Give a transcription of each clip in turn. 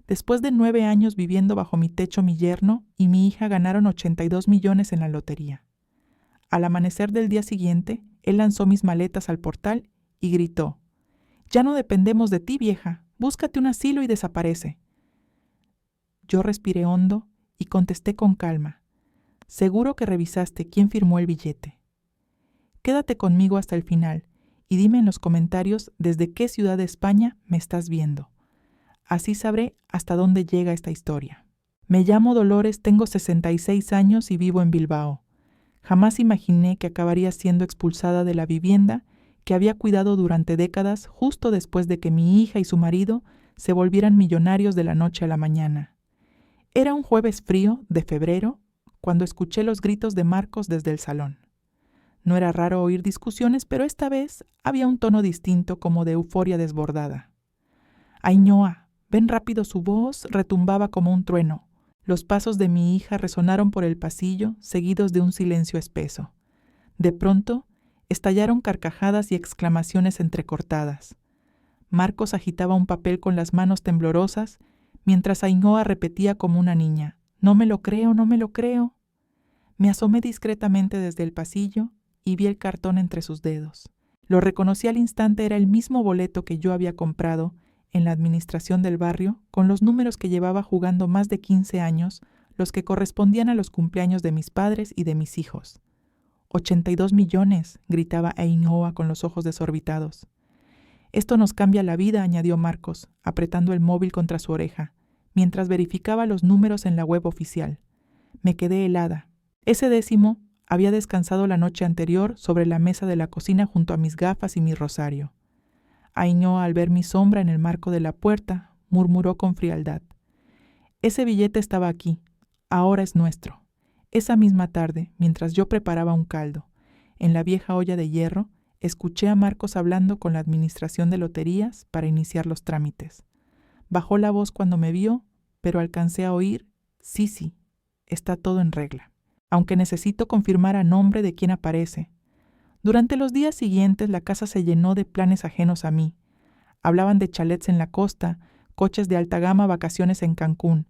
Después de 9 años viviendo bajo mi techo, mi yerno y mi hija ganaron 82 millones en la lotería. Al amanecer del día siguiente, él lanzó mis maletas al portal y gritó: «Ya no dependemos de ti, vieja. Búscate un asilo y desaparece». Yo respiré hondo y contesté con calma: «Seguro que revisaste quién firmó el billete. Quédate conmigo hasta el final y dime en los comentarios desde qué ciudad de España me estás viendo. Así sabré hasta dónde llega esta historia». Me llamo Dolores, tengo 66 años y vivo en Bilbao. Jamás imaginé que acabaría siendo expulsada de la vivienda que había cuidado durante décadas, justo después de que mi hija y su marido se volvieran millonarios de la noche a la mañana. Era un jueves frío de febrero cuando escuché los gritos de Marcos desde el salón. No era raro oír discusiones, pero esta vez había un tono distinto, como de euforia desbordada. «Ainhoa, ven rápido». Su voz retumbaba como un trueno. Los pasos de mi hija resonaron por el pasillo, seguidos de un silencio espeso. De pronto, estallaron carcajadas y exclamaciones entrecortadas. Marcos agitaba un papel con las manos temblorosas, mientras Ainhoa repetía como una niña: «No me lo creo, no me lo creo». Me asomé discretamente desde el pasillo y vi el cartón entre sus dedos. Lo reconocí al instante, era el mismo boleto que yo había comprado en la administración del barrio, con los números que llevaba jugando más de 15 años, los que correspondían a los cumpleaños de mis padres y de mis hijos. 82 millones, gritaba Ainhoa con los ojos desorbitados. «Esto nos cambia la vida», añadió Marcos, apretando el móvil contra su oreja, mientras verificaba los números en la web oficial. Me quedé helada. Ese décimo había descansado la noche anterior sobre la mesa de la cocina junto a mis gafas y mi rosario. Ainhoa, al ver mi sombra en el marco de la puerta, murmuró con frialdad: «Ese billete estaba aquí. Ahora es nuestro». Esa misma tarde, mientras yo preparaba un caldo, en la vieja olla de hierro, escuché a Marcos hablando con la administración de loterías para iniciar los trámites. Bajó la voz cuando me vio, pero alcancé a oír: «Sí, está todo en regla, aunque necesito confirmar a nombre de quién aparece». Durante los días siguientes la casa se llenó de planes ajenos a mí. Hablaban de chalets en la costa, coches de alta gama, vacaciones en Cancún.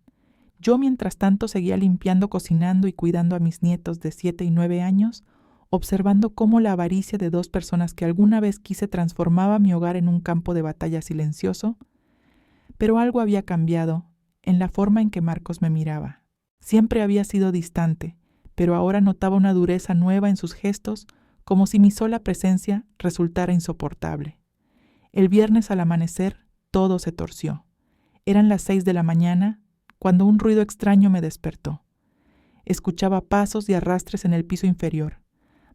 Yo, mientras tanto, seguía limpiando, cocinando y cuidando a mis nietos de 7 y 9 años, observando cómo la avaricia de 2 personas que alguna vez quise transformaba mi hogar en un campo de batalla silencioso. Pero algo había cambiado en la forma en que Marcos me miraba. Siempre había sido distante, pero ahora notaba una dureza nueva en sus gestos, como si mi sola presencia resultara insoportable. El viernes al amanecer, todo se torció. Eran las 6 de la mañana, cuando un ruido extraño me despertó. Escuchaba pasos y arrastres en el piso inferior.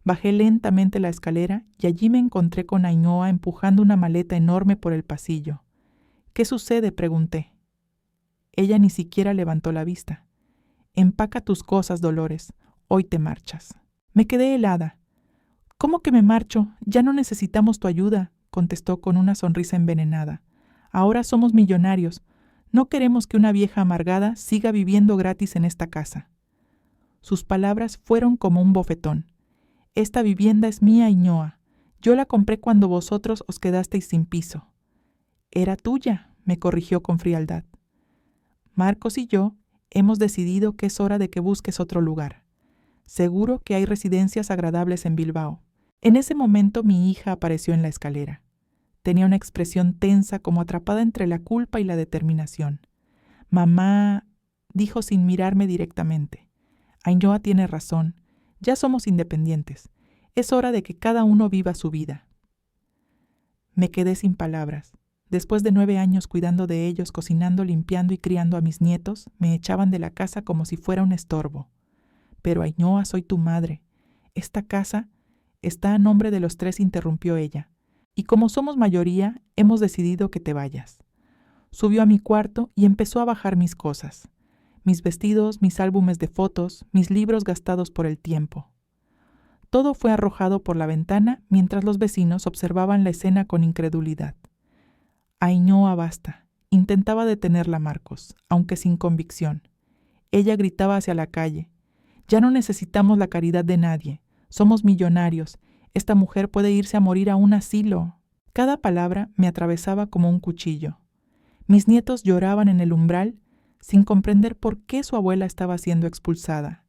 Bajé lentamente la escalera y allí me encontré con Ainhoa empujando una maleta enorme por el pasillo. «¿Qué sucede?», pregunté. Ella ni siquiera levantó la vista. «Empaca tus cosas, Dolores. Hoy te marchas». Me quedé helada. «¿Cómo que me marcho? Ya no necesitamos tu ayuda», contestó con una sonrisa envenenada. «Ahora somos millonarios. No queremos que una vieja amargada siga viviendo gratis en esta casa». Sus palabras fueron como un bofetón. «Esta vivienda es mía, Ainhoa. Yo la compré cuando vosotros os quedasteis sin piso». «Era tuya», me corrigió con frialdad. «Marcos y yo hemos decidido que es hora de que busques otro lugar. Seguro que hay residencias agradables en Bilbao». En ese momento mi hija apareció en la escalera. Tenía una expresión tensa, como atrapada entre la culpa y la determinación. «Mamá», dijo sin mirarme directamente. «Ainhoa tiene razón. Ya somos independientes. Es hora de que cada uno viva su vida». Me quedé sin palabras. Después de 9 años cuidando de ellos, cocinando, limpiando y criando a mis nietos, me echaban de la casa como si fuera un estorbo. «Pero Ainhoa, soy tu madre. Esta casa está a nombre de los 3», interrumpió ella. «Y como somos mayoría, hemos decidido que te vayas». Subió a mi cuarto y empezó a bajar mis cosas. Mis vestidos, mis álbumes de fotos, mis libros gastados por el tiempo. Todo fue arrojado por la ventana mientras los vecinos observaban la escena con incredulidad. «Ainhoa, basta», intentaba detenerla Marcos, aunque sin convicción. Ella gritaba hacia la calle: «Ya no necesitamos la caridad de nadie. Somos millonarios. Esta mujer puede irse a morir a un asilo». Cada palabra me atravesaba como un cuchillo. Mis nietos lloraban en el umbral sin comprender por qué su abuela estaba siendo expulsada.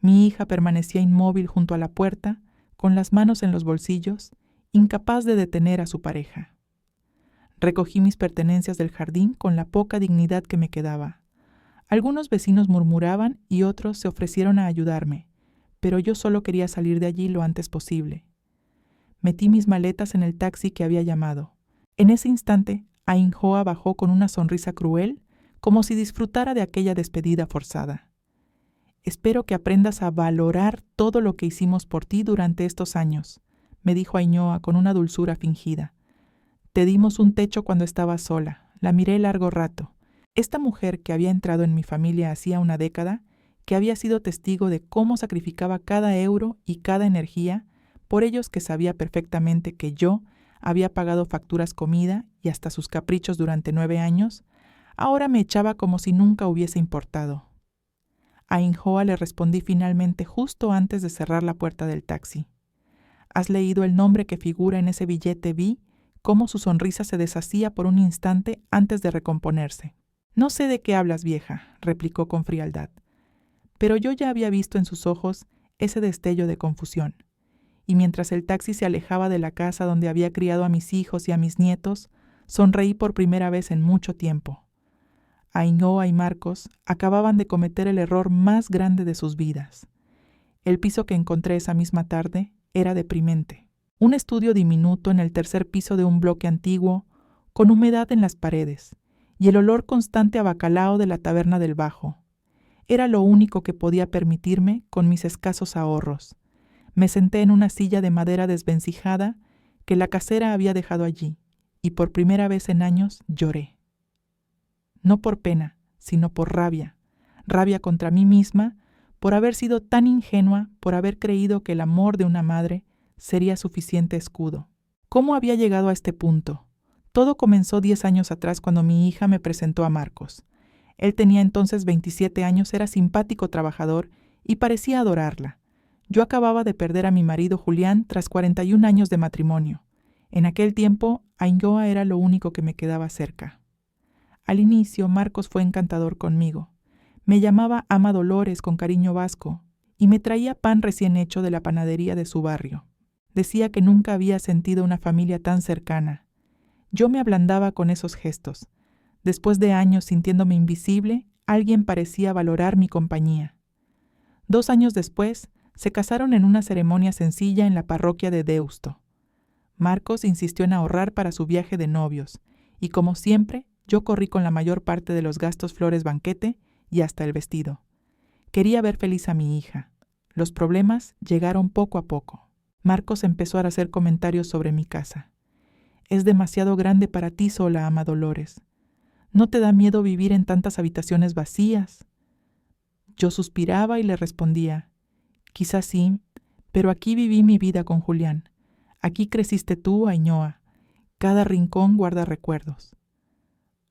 Mi hija permanecía inmóvil junto a la puerta, con las manos en los bolsillos, incapaz de detener a su pareja. Recogí mis pertenencias del jardín con la poca dignidad que me quedaba. Algunos vecinos murmuraban y otros se ofrecieron a ayudarme, pero yo solo quería salir de allí lo antes posible. Metí mis maletas en el taxi que había llamado. En ese instante, Ainhoa bajó con una sonrisa cruel, como si disfrutara de aquella despedida forzada. «Espero que aprendas a valorar todo lo que hicimos por ti durante estos años», me dijo Ainhoa con una dulzura fingida. «Te dimos un techo cuando estabas sola. La miré largo rato. Esta mujer que había entrado en mi familia hacía una década, que había sido testigo de cómo sacrificaba cada euro y cada energía por ellos, que sabía perfectamente que yo había pagado facturas, comida y hasta sus caprichos durante 9 años, ahora me echaba como si nunca hubiese importado». A Ainhoa le respondí finalmente justo antes de cerrar la puerta del taxi. «¿Has leído el nombre que figura en ese billete?» Vi cómo su sonrisa se deshacía por un instante antes de recomponerse. «No sé de qué hablas, vieja», replicó con frialdad. Pero yo ya había visto en sus ojos ese destello de confusión. Y mientras el taxi se alejaba de la casa donde había criado a mis hijos y a mis nietos, sonreí por primera vez en mucho tiempo. Ainhoa y Marcos acababan de cometer el error más grande de sus vidas. El piso que encontré esa misma tarde era deprimente. Un estudio diminuto en el tercer piso de un bloque antiguo, con humedad en las paredes, y el olor constante a bacalao de la taberna del Bajo. Era lo único que podía permitirme con mis escasos ahorros. Me senté en una silla de madera desvencijada que la casera había dejado allí, y por primera vez en años lloré. No por pena, sino por rabia. Rabia contra mí misma, por haber sido tan ingenua, por haber creído que el amor de una madre sería suficiente escudo. ¿Cómo había llegado a este punto? Todo comenzó 10 años atrás, cuando mi hija me presentó a Marcos. Él tenía entonces 27 años, era simpático trabajador y parecía adorarla. Yo acababa de perder a mi marido Julián tras 41 años de matrimonio. En aquel tiempo, Ainhoa era lo único que me quedaba cerca. Al inicio, Marcos fue encantador conmigo. Me llamaba Ama Dolores con cariño vasco y me traía pan recién hecho de la panadería de su barrio. Decía que nunca había sentido una familia tan cercana. Yo me ablandaba con esos gestos. Después de años sintiéndome invisible, alguien parecía valorar mi compañía. 2 años después, se casaron en una ceremonia sencilla en la parroquia de Deusto. Marcos insistió en ahorrar para su viaje de novios, y como siempre, yo corrí con la mayor parte de los gastos, flores, banquete y hasta el vestido. Quería ver feliz a mi hija. Los problemas llegaron poco a poco. Marcos empezó a hacer comentarios sobre mi casa. «Es demasiado grande para ti sola, Ama Dolores. ¿No te da miedo vivir en tantas habitaciones vacías?» Yo suspiraba y le respondía: «Quizás sí, pero aquí viví mi vida con Julián. Aquí creciste tú, Ainhoa. Cada rincón guarda recuerdos».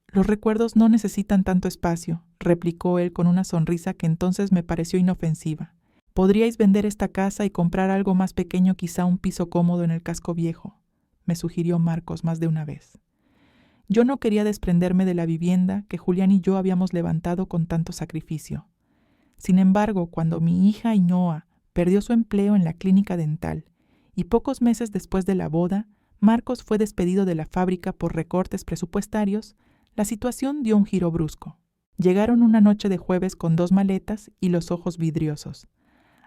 «Los recuerdos no necesitan tanto espacio», replicó él con una sonrisa que entonces me pareció inofensiva. «Podríais vender esta casa y comprar algo más pequeño, quizá un piso cómodo en el casco viejo», me sugirió Marcos más de una vez. Yo no quería desprenderme de la vivienda que Julián y yo habíamos levantado con tanto sacrificio. Sin embargo, cuando mi hija Ainhoa perdió su empleo en la clínica dental y pocos meses después de la boda, Marcos fue despedido de la fábrica por recortes presupuestarios, la situación dio un giro brusco. Llegaron una noche de jueves con 2 maletas y los ojos vidriosos.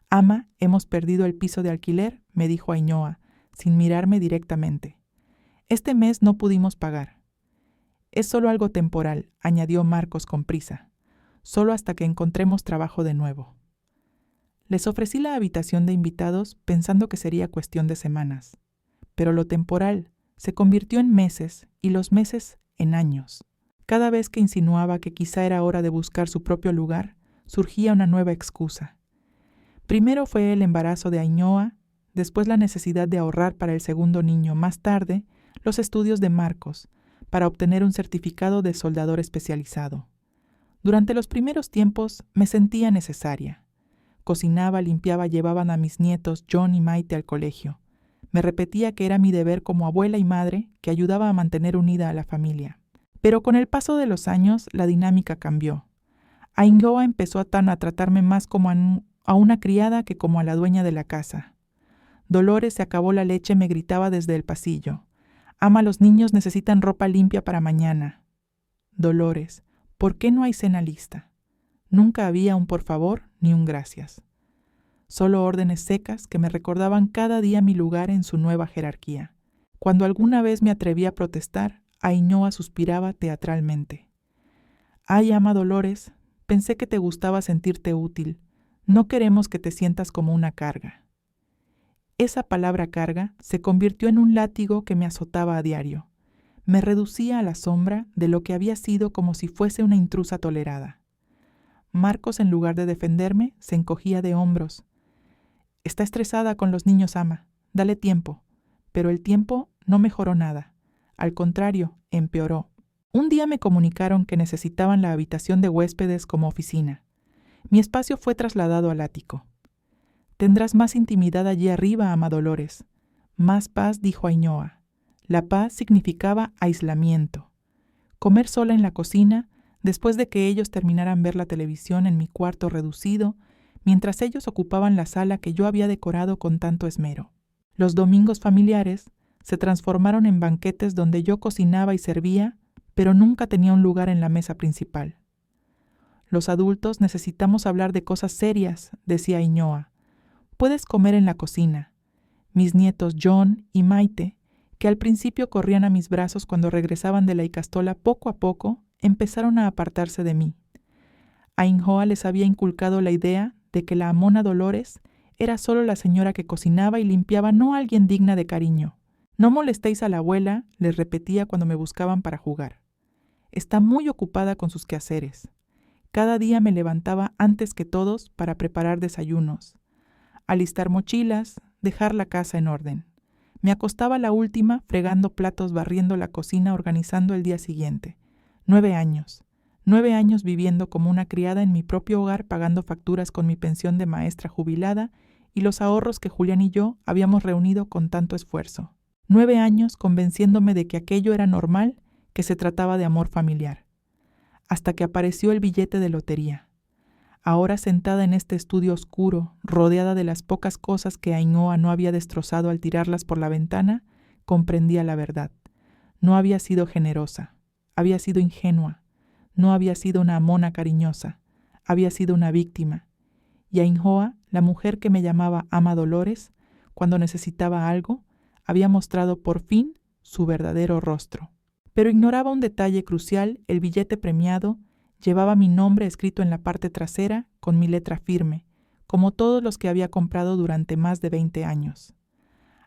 «Ama, hemos perdido el piso de alquiler», me dijo Ainhoa, sin mirarme directamente. «Este mes no pudimos pagar». «Es solo algo temporal», añadió Marcos con prisa. «Solo hasta que encontremos trabajo de nuevo». Les ofrecí la habitación de invitados pensando que sería cuestión de semanas. Pero lo temporal se convirtió en meses y los meses en años. Cada vez que insinuaba que quizá era hora de buscar su propio lugar, surgía una nueva excusa. Primero fue el embarazo de Ainhoa, después la necesidad de ahorrar para el segundo niño, más tarde los estudios de Marcos, para obtener un certificado de soldador especializado. Durante los primeros tiempos me sentía necesaria. Cocinaba, limpiaba, llevaban a mis nietos John y Maite al colegio. Me repetía que era mi deber como abuela y madre, que ayudaba a mantener unida a la familia. Pero con el paso de los años, la dinámica cambió. Ainhoa empezó a tratarme más como a una criada que como a la dueña de la casa. Dolores, se acabó la leche, me gritaba desde el pasillo. Ama, los niños necesitan ropa limpia para mañana. Dolores, ¿por qué no hay cena lista? Nunca había un por favor ni un gracias. Solo órdenes secas que me recordaban cada día mi lugar en su nueva jerarquía. Cuando alguna vez me atreví a protestar, Ainhoa suspiraba teatralmente. Ay, ama Dolores, pensé que te gustaba sentirte útil. No queremos que te sientas como una carga. Esa palabra carga se convirtió en un látigo que me azotaba a diario. Me reducía a la sombra de lo que había sido como si fuese una intrusa tolerada. Marcos, en lugar de defenderme, se encogía de hombros. Está estresada con los niños, ama. Dale tiempo. Pero el tiempo no mejoró nada. Al contrario, empeoró. Un día me comunicaron que necesitaban la habitación de huéspedes como oficina. Mi espacio fue trasladado al ático. Tendrás más intimidad allí arriba, ama Dolores. Más paz, dijo Ainhoa. La paz significaba aislamiento. Comer sola en la cocina, después de que ellos terminaran ver la televisión en mi cuarto reducido, mientras ellos ocupaban la sala que yo había decorado con tanto esmero. Los domingos familiares se transformaron en banquetes donde yo cocinaba y servía, pero nunca tenía un lugar en la mesa principal. Los adultos necesitamos hablar de cosas serias, decía Ainhoa. Puedes comer en la cocina. Mis nietos John y Maite, que al principio corrían a mis brazos cuando regresaban de la ikastola, poco a poco empezaron a apartarse de mí. Ainhoa les había inculcado la idea de que la amona Dolores era solo la señora que cocinaba y limpiaba, no alguien digna de cariño. No molestéis a la abuela, les repetía cuando me buscaban para jugar. Está muy ocupada con sus quehaceres. Cada día me levantaba antes que todos para preparar desayunos, alistar mochilas, dejar la casa en orden. Me acostaba la última, fregando platos, barriendo la cocina, organizando el día siguiente. 9 años. 9 años viviendo como una criada en mi propio hogar, pagando facturas con mi pensión de maestra jubilada y los ahorros que Julián y yo habíamos reunido con tanto esfuerzo. 9 años convenciéndome de que aquello era normal, que se trataba de amor familiar. Hasta que apareció el billete de lotería. Ahora sentada en este estudio oscuro, rodeada de las pocas cosas que Ainhoa no había destrozado al tirarlas por la ventana, comprendía la verdad. No había sido generosa, había sido ingenua, no había sido una amona cariñosa, había sido una víctima. Y Ainhoa, la mujer que me llamaba ama Dolores, cuando necesitaba algo, había mostrado por fin su verdadero rostro. Pero ignoraba un detalle crucial: el billete premiado llevaba mi nombre escrito en la parte trasera con mi letra firme, como todos los que había comprado durante más de 20 años.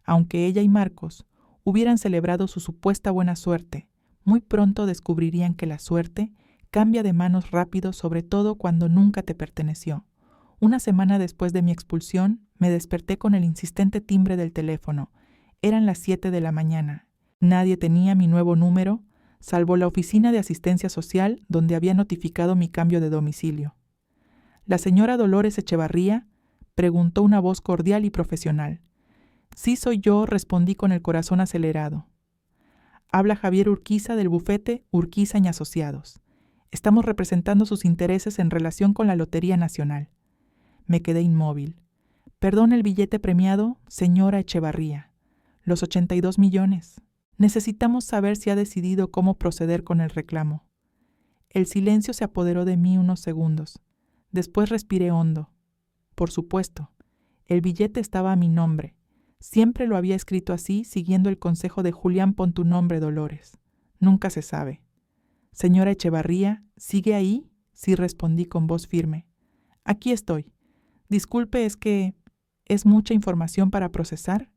Aunque ella y Marcos hubieran celebrado su supuesta buena suerte, muy pronto descubrirían que la suerte cambia de manos rápido, sobre todo cuando nunca te perteneció. Una semana después de mi expulsión, me desperté con el insistente timbre del teléfono. Eran las 7 de la mañana. Nadie tenía mi nuevo número, salvo la oficina de asistencia social donde había notificado mi cambio de domicilio. La señora Dolores Echevarría, preguntó una voz cordial y profesional. Sí, soy yo, respondí con el corazón acelerado. Habla Javier Urquiza del bufete Urquiza y Asociados. Estamos representando sus intereses en relación con la Lotería Nacional. Me quedé inmóvil. Perdón, el billete premiado, señora Echevarría. Los 82 millones. Necesitamos saber si ha decidido cómo proceder con el reclamo. El silencio se apoderó de mí unos segundos. Después respiré hondo. Por supuesto, el billete estaba a mi nombre. Siempre lo había escrito así, siguiendo el consejo de Julián: pon tu nombre, Dolores. Nunca se sabe. Señora Echevarría, ¿sigue ahí? Sí, respondí con voz firme. Aquí estoy. Disculpe, ¿es que es mucha información para procesar?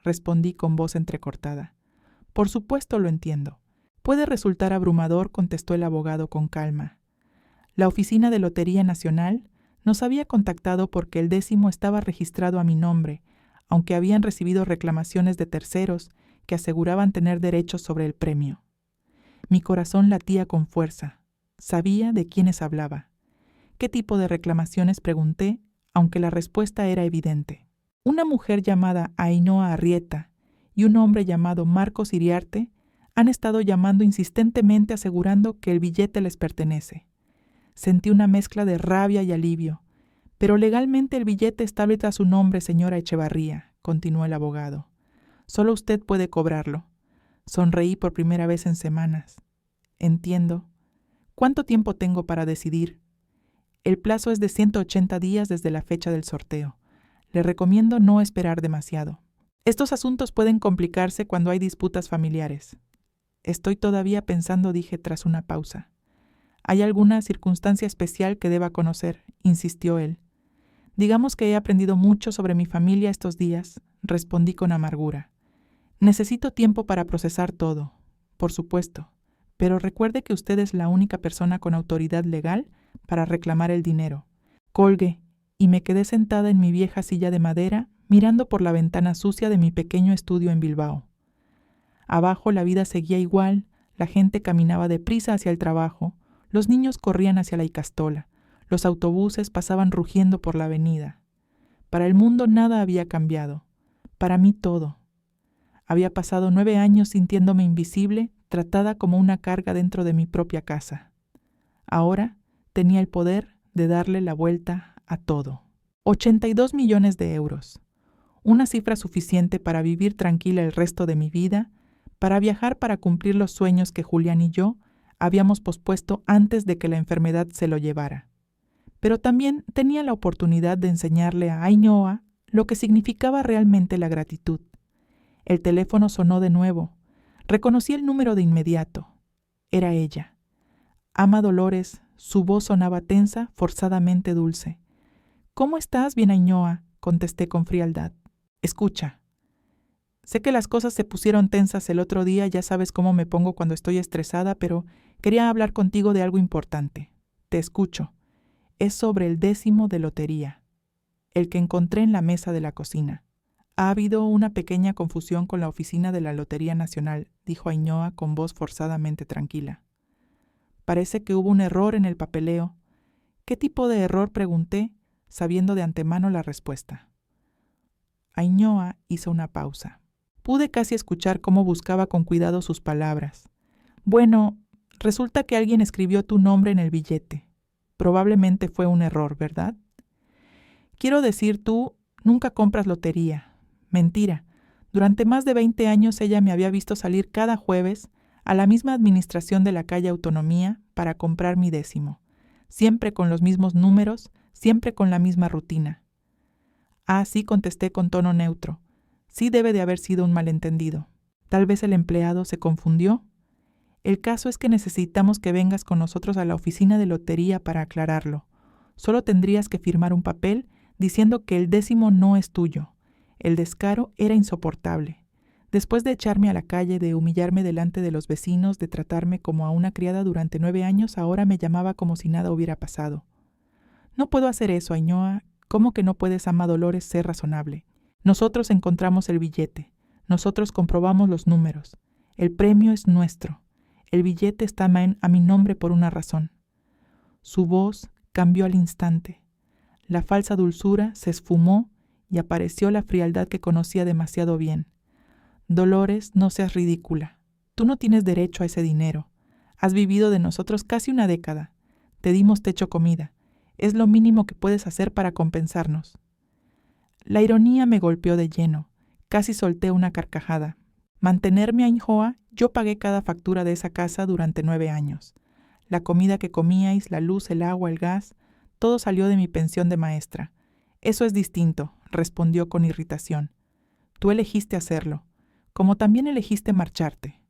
Respondí con voz entrecortada. Por supuesto, lo entiendo. Puede resultar abrumador, contestó el abogado con calma. La Oficina de Lotería Nacional nos había contactado porque el 10º estaba registrado a mi nombre, aunque habían recibido reclamaciones de terceros que aseguraban tener derechos sobre el premio. Mi corazón latía con fuerza. Sabía de quiénes hablaba. ¿Qué tipo de reclamaciones?, pregunté, aunque la respuesta era evidente. Una mujer llamada Ainhoa Arrieta y un hombre llamado Marcos Iriarte Han estado llamando insistentemente asegurando que el billete les pertenece. Sentí una mezcla de rabia y alivio. Pero legalmente el billete está a su nombre, señora Echevarría, continuó el abogado. Solo usted puede cobrarlo. Sonreí por primera vez en semanas. Entiendo. ¿Cuánto tiempo tengo para decidir? El plazo es de 180 días desde la fecha del sorteo. Le recomiendo no esperar demasiado. Estos asuntos pueden complicarse cuando hay disputas familiares. Estoy todavía pensando, dije tras una pausa. ¿Hay alguna circunstancia especial que deba conocer?, insistió él. Digamos que he aprendido mucho sobre mi familia estos días, respondí con amargura. Necesito tiempo para procesar todo, por supuesto, pero recuerde que usted es la única persona con autoridad legal para reclamar el dinero. Colgué y me quedé sentada en mi vieja silla de madera, mirando por la ventana sucia de mi pequeño estudio en Bilbao. Abajo la vida seguía igual, la gente caminaba deprisa hacia el trabajo, los niños corrían hacia la Icastola, los autobuses pasaban rugiendo por la avenida. Para el mundo nada había cambiado, para mí todo. Había pasado 9 años sintiéndome invisible, tratada como una carga dentro de mi propia casa. Ahora tenía el poder de darle la vuelta a todo. 82 millones de euros. Una cifra suficiente para vivir tranquila el resto de mi vida, para viajar para cumplir los sueños que Julián y yo habíamos pospuesto antes de que la enfermedad se lo llevara. Pero también tenía la oportunidad de enseñarle a Ainhoa lo que significaba realmente la gratitud. El teléfono sonó de nuevo. Reconocí el número de inmediato. Era ella. Ama Dolores, su voz sonaba tensa, forzadamente dulce. «¿Cómo estás, bien Ainhoa?», contesté con frialdad. «Escucha. Sé que las cosas se pusieron tensas el otro día, ya sabes cómo me pongo cuando estoy estresada, pero quería hablar contigo de algo importante. Te escucho. Es sobre el 10º de lotería, el que encontré en la mesa de la cocina. Ha habido una pequeña confusión con la oficina de la Lotería Nacional», dijo Ainhoa con voz forzadamente tranquila. «Parece que hubo un error en el papeleo». «¿Qué tipo de error?», pregunté, sabiendo de antemano la respuesta. Ainhoa hizo una pausa. Pude casi escuchar cómo buscaba con cuidado sus palabras. «Bueno, resulta que alguien escribió tu nombre en el billete. Probablemente fue un error, ¿verdad? Quiero decir, tú nunca compras lotería». «Mentira. Durante más de 20 años ella me había visto salir cada jueves a la misma administración de la calle Autonomía para comprar mi 10º. Siempre con los mismos números, siempre con la misma rutina». «Ah, sí», contesté con tono neutro. «Sí debe de haber sido un malentendido. Tal vez el empleado se confundió. El caso es que necesitamos que vengas con nosotros a la oficina de lotería para aclararlo. Solo tendrías que firmar un papel diciendo que el 10º no es tuyo». El descaro era insoportable. Después de echarme a la calle, de humillarme delante de los vecinos, de tratarme como a una criada durante 9 años, ahora me llamaba como si nada hubiera pasado. «No puedo hacer eso, Ainhoa. ¿Cómo que no puedes, ama Dolores, ser razonable? Nosotros encontramos el billete. Nosotros comprobamos los números. El premio es nuestro. El billete está a mi nombre por una razón». Su voz cambió al instante. La falsa dulzura se esfumó y apareció la frialdad que conocía demasiado bien. «Dolores, no seas ridícula. Tú no tienes derecho a ese dinero. Has vivido de nosotros casi una década. Te dimos techo, comida. Es lo mínimo que puedes hacer para compensarnos». La ironía me golpeó de lleno. Casi solté una carcajada. Mantenerme a Ainhoa, yo pagué cada factura de esa casa durante 9 años. La comida que comíais, la luz, el agua, el gas, todo salió de mi pensión de maestra. «Eso es distinto», respondió con irritación. «Tú elegiste hacerlo, como también elegiste marcharte».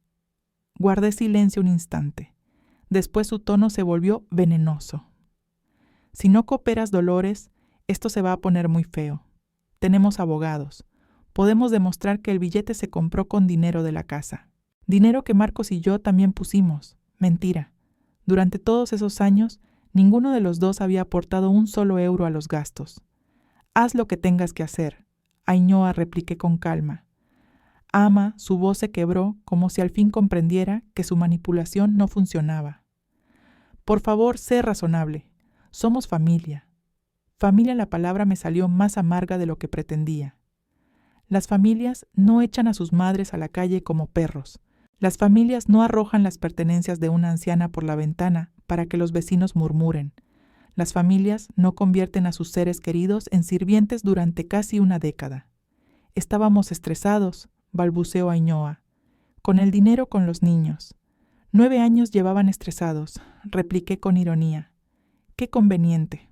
Guardé silencio un instante. Después su tono se volvió venenoso. «Si no cooperas, Dolores, esto se va a poner muy feo. Tenemos abogados. Podemos demostrar que el billete se compró con dinero de la casa. Dinero que Marcos y yo también pusimos. Mentira. Durante todos esos años, ninguno de los dos había aportado un solo euro a los gastos». «Haz lo que tengas que hacer», Ainhoa, repliqué con calma. Ama, su voz se quebró como si al fin comprendiera que su manipulación no funcionaba. «Por favor, sé razonable. Somos familia». Familia, la palabra me salió más amarga de lo que pretendía. Las familias no echan a sus madres a la calle como perros. Las familias no arrojan las pertenencias de una anciana por la ventana para que los vecinos murmuren. Las familias no convierten a sus seres queridos en sirvientes durante casi una década. Estábamos estresados, balbuceó Ainhoa. Con el dinero, con los niños. 9 años llevaban estresados, repliqué con ironía. Qué conveniente.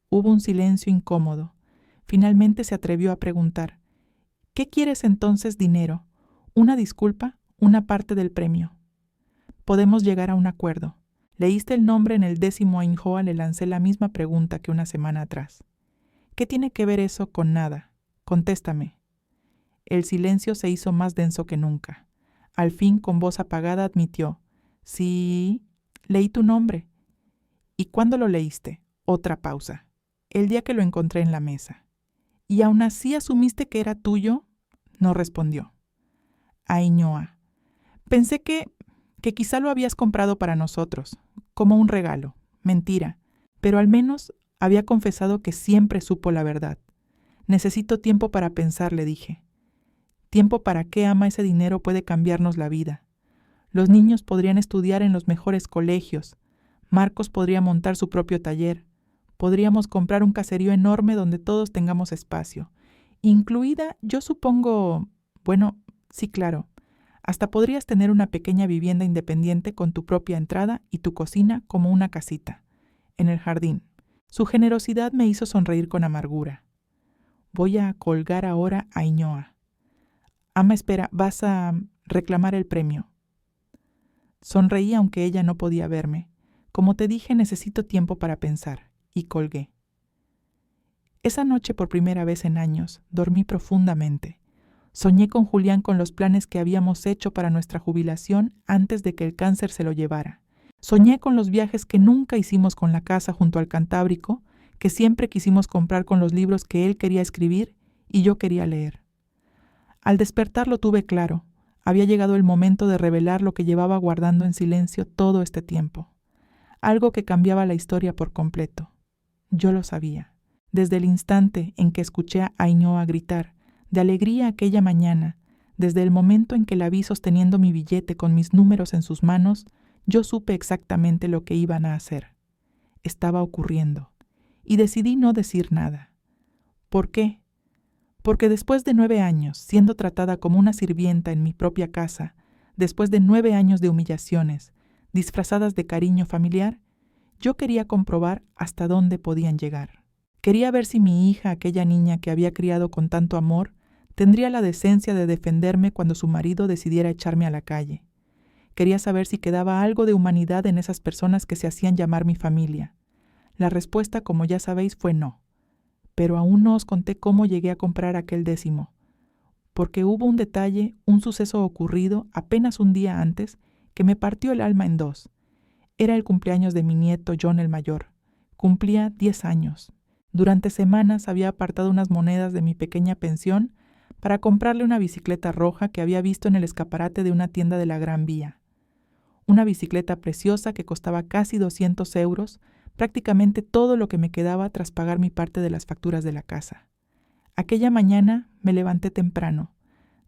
Hubo un silencio incómodo. Finalmente se atrevió a preguntar. ¿Qué quieres entonces, dinero? ¿Una disculpa? ¿Una parte del premio? Podemos llegar a un acuerdo. ¿Leíste el nombre en el 10º a Ainhoa? Le lancé la misma pregunta que una semana atrás. ¿Qué tiene que ver eso con nada? Contéstame. El silencio se hizo más denso que nunca. Al fin, con voz apagada, admitió. Sí, leí tu nombre. ¿Y cuándo lo leíste? Otra pausa. El día que lo encontré en la mesa. ¿Y aún así asumiste que era tuyo? No respondió. Ainhoa. Pensé que quizá lo habías comprado para nosotros, como un regalo. Mentira. Pero al menos había confesado que siempre supo la verdad. Necesito tiempo para pensar, le dije. Tiempo para qué, ama, ese dinero puede cambiarnos la vida. Los niños podrían estudiar en los mejores colegios. Marcos podría montar su propio taller. Podríamos comprar un caserío enorme donde todos tengamos espacio. Incluida, yo supongo... Bueno, sí, claro. Hasta podrías tener una pequeña vivienda independiente con tu propia entrada y tu cocina como una casita, en el jardín. Su generosidad me hizo sonreír con amargura. Voy a colgar ahora a Ainhoa. Ama, espera, vas a reclamar el premio. Sonreí aunque ella no podía verme. Como te dije, necesito tiempo para pensar. Y colgué. Esa noche, por primera vez en años, dormí profundamente. Soñé con Julián, con los planes que habíamos hecho para nuestra jubilación antes de que el cáncer se lo llevara. Soñé con los viajes que nunca hicimos con la casa junto al Cantábrico, que siempre quisimos comprar con los libros que él quería escribir y yo quería leer. Al despertar lo tuve claro. Había llegado el momento de revelar lo que llevaba guardando en silencio todo este tiempo. Algo que cambiaba la historia por completo. Yo lo sabía. Desde el instante en que escuché a Ainhoa gritar, de alegría aquella mañana, desde el momento en que la vi sosteniendo mi billete con mis números en sus manos, yo supe exactamente lo que iban a hacer. Estaba ocurriendo. Y decidí no decir nada. ¿Por qué? Porque después de 9 años, siendo tratada como una sirvienta en mi propia casa, después de 9 años de humillaciones, disfrazadas de cariño familiar, yo quería comprobar hasta dónde podían llegar. Quería ver si mi hija, aquella niña que había criado con tanto amor, tendría la decencia de defenderme cuando su marido decidiera echarme a la calle. Quería saber si quedaba algo de humanidad en esas personas que se hacían llamar mi familia. La respuesta, como ya sabéis, fue no. Pero aún no os conté cómo llegué a comprar aquel 10º, porque hubo un detalle, un suceso ocurrido apenas un día antes, que me partió el alma en dos. Era el cumpleaños de mi nieto John el mayor. Cumplía 10 años. Durante semanas había apartado unas monedas de mi pequeña pensión para comprarle una bicicleta roja que había visto en el escaparate de una tienda de la Gran Vía. Una bicicleta preciosa que costaba casi 200 euros, prácticamente todo lo que me quedaba tras pagar mi parte de las facturas de la casa. Aquella mañana me levanté temprano,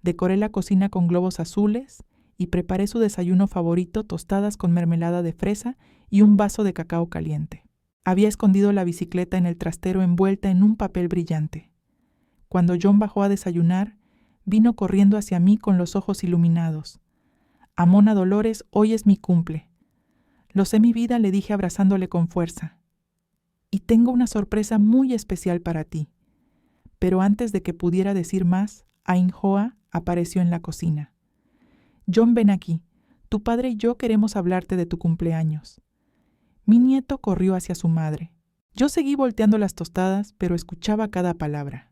decoré la cocina con globos azules y preparé su desayuno favorito, tostadas con mermelada de fresa y un vaso de cacao caliente. Había escondido la bicicleta en el trastero envuelta en un papel brillante. Cuando John bajó a desayunar, vino corriendo hacia mí con los ojos iluminados. «Amona Dolores, hoy es mi cumple». «Lo sé, mi vida», le dije abrazándole con fuerza. «Y tengo una sorpresa muy especial para ti». Pero antes de que pudiera decir más, Ainhoa apareció en la cocina. «John, ven aquí. Tu padre y yo queremos hablarte de tu cumpleaños». Mi nieto corrió hacia su madre. Yo seguí volteando las tostadas, pero escuchaba cada palabra.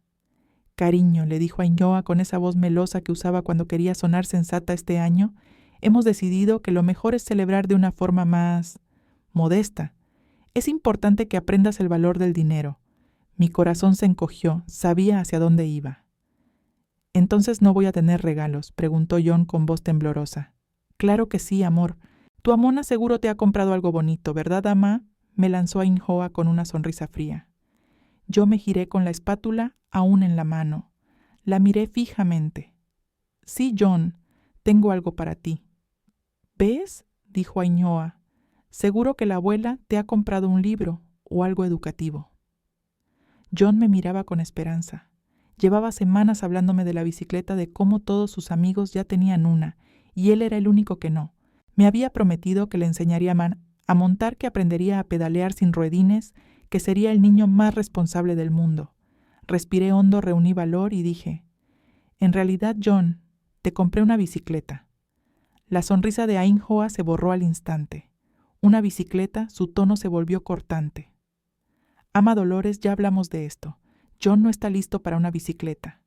«Cariño», le dijo Ainhoa con esa voz melosa que usaba cuando quería sonar sensata este año, «hemos decidido que lo mejor es celebrar de una forma más modesta. Es importante que aprendas el valor del dinero». Mi corazón se encogió, sabía hacia dónde iba. «¿Entonces no voy a tener regalos?», preguntó John con voz temblorosa. «Claro que sí, amor. Tu Amona seguro te ha comprado algo bonito, ¿verdad, ama?», me lanzó Ainhoa con una sonrisa fría. Yo me giré con la espátula aún en la mano. La miré fijamente. «Sí, John, tengo algo para ti». ¿Ves?, dijo Ainhoa. Seguro que la abuela te ha comprado un libro o algo educativo. John me miraba con esperanza. Llevaba semanas hablándome de la bicicleta, de cómo todos sus amigos ya tenían una, y él era el único que no. Me había prometido que le enseñaría a montar, que aprendería a pedalear sin ruedines, que sería el niño más responsable del mundo. Respiré hondo, reuní valor y dije: «En realidad, John, te compré una bicicleta». La sonrisa de Ainhoa se borró al instante. Una bicicleta, su tono se volvió cortante. «Ama Dolores, ya hablamos de esto. John no está listo para una bicicleta».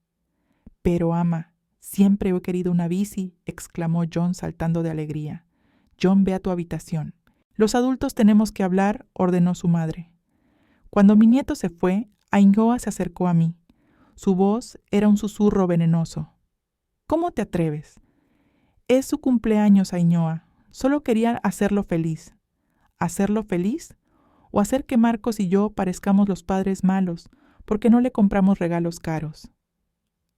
«Pero, ama, siempre he querido una bici», exclamó John saltando de alegría. «John, ve a tu habitación. Los adultos tenemos que hablar», ordenó su madre. Cuando mi nieto se fue, Ainhoa se acercó a mí. Su voz era un susurro venenoso. «¿Cómo te atreves?» «Es su cumpleaños, Ainhoa. Solo quería hacerlo feliz». ¿Hacerlo feliz? ¿O hacer que Marcos y yo parezcamos los padres malos porque no le compramos regalos caros?